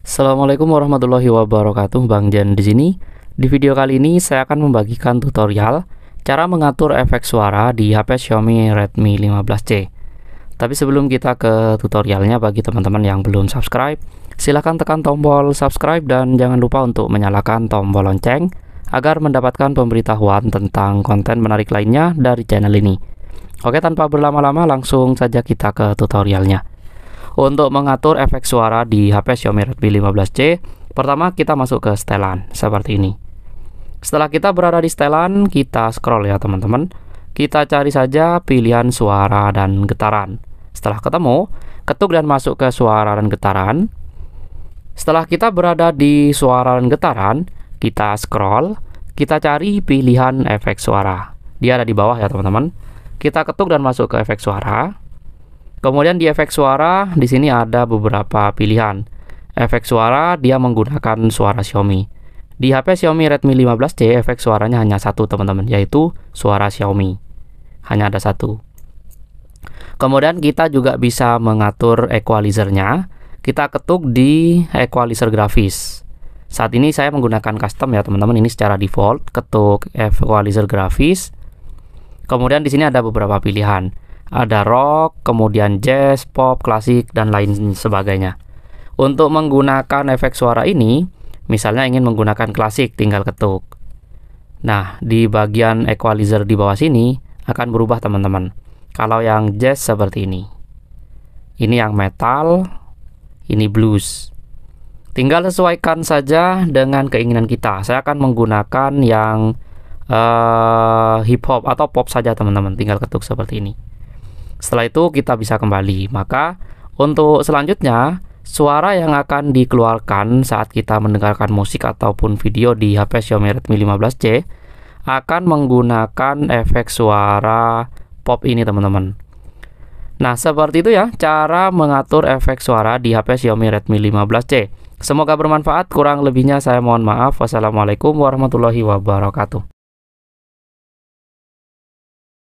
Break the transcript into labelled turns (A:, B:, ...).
A: Assalamualaikum warahmatullahi wabarakatuh, Bang Jan di sini. Di video kali ini saya akan membagikan tutorial cara mengatur efek suara di HP Xiaomi Redmi 15C. Tapi sebelum kita ke tutorialnya, bagi teman-teman yang belum subscribe, silahkan tekan tombol subscribe dan jangan lupa untuk menyalakan tombol lonceng agar mendapatkan pemberitahuan tentang konten menarik lainnya dari channel ini. Oke, tanpa berlama-lama langsung saja kita ke tutorialnya. Untuk mengatur efek suara di HP Xiaomi Redmi 15C, pertama kita masuk ke setelan seperti ini. Setelah kita berada di setelan, kita scroll ya teman-teman. Kita cari saja pilihan suara dan getaran. Setelah ketemu, ketuk dan masuk ke suara dan getaran. Setelah kita berada di suara dan getaran, kita scroll, kita cari pilihan efek suara. Dia ada di bawah ya teman-teman. Kita ketuk dan masuk ke efek suara. Kemudian di efek suara, di sini ada beberapa pilihan. Efek suara dia menggunakan suara Xiaomi. Di HP Xiaomi Redmi 15C, efek suaranya hanya satu teman-teman, yaitu suara Xiaomi. Hanya ada satu. Kemudian kita juga bisa mengatur equalizernya. Kita ketuk di equalizer grafis. Saat ini saya menggunakan custom ya teman-teman, ini secara default. Ketuk equalizer grafis. Kemudian di sini ada beberapa pilihan. Ada rock, kemudian jazz, pop, klasik, dan lain sebagainya. Untuk menggunakan efek suara ini, misalnya ingin menggunakan klasik, tinggal ketuk. Nah, di bagian equalizer di bawah sini akan berubah teman-teman. Kalau yang jazz seperti ini. Ini yang metal, ini blues. Tinggal sesuaikan saja dengan keinginan kita. Saya akan menggunakan yang hip hop atau pop saja teman-teman. Tinggal ketuk seperti ini. Setelah itu kita bisa kembali. Maka untuk selanjutnya, suara yang akan dikeluarkan saat kita mendengarkan musik ataupun video di HP Xiaomi Redmi 15C akan menggunakan efek suara pop ini teman-teman. Nah, seperti itu ya cara mengatur efek suara di HP Xiaomi Redmi 15C. Semoga bermanfaat, kurang lebihnya saya mohon maaf. Wassalamualaikum warahmatullahi wabarakatuh.